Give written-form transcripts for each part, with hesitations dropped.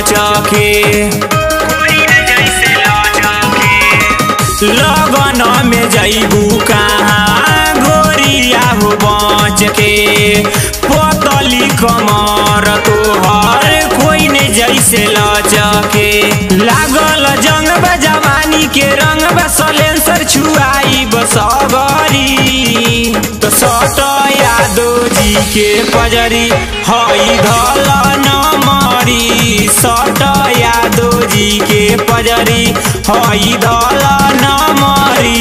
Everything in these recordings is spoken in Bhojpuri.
लचके लगन में जैबू कहाँ गोरिया हो बच के पतली कमर तोहर कोई ने जैसे लचके लागल जंग जवानी के रंग बसलेंसर छुआई बसगरी तो सट यादव जी के पजरी हई धल न मरी सट यादव जी के पजरी हई धल न मरी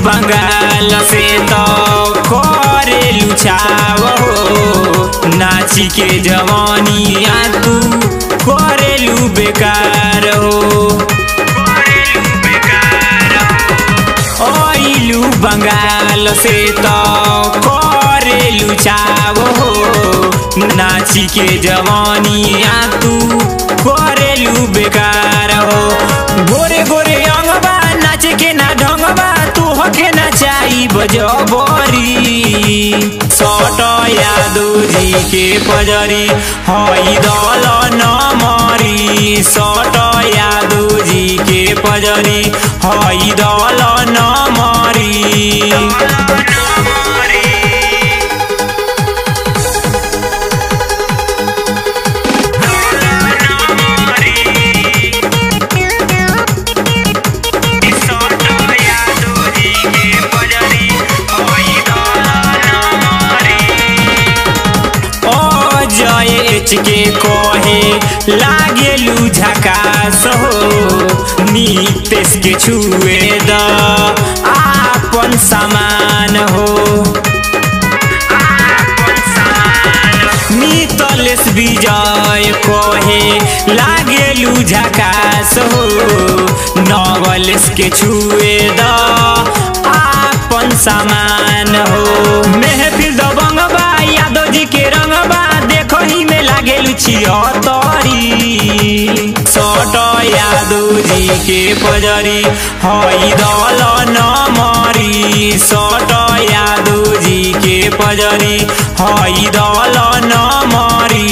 बंगाल से तो करेलू छाव हो नाची के जवानिया तू करेलू बेकार हो ओइलू बंगाल से तो करेलू छाव हो नाची के जवानिया तू करेलू बेकार हो गोरे गोरे अंगबा नाच के ना ढंगबा के न चाही बजबरी सट यादव जी के पजरी हई दल न मरी सट यादव जी के पजरी हई दल न मरी के कहे लागेलू झकास हो नीतेश के छुए द आपन सामान हो मितलेश विजय कहे लागेलू झकास हो नवलेश के छुए द आपन सामान हो महफिल दबंगबा यादव जी के रंगबा देखो ही में लागेलू छियतरी सट यादव जी के पजरी हई दल न मरी सट यादव जी के पजरी हई दल न मरी।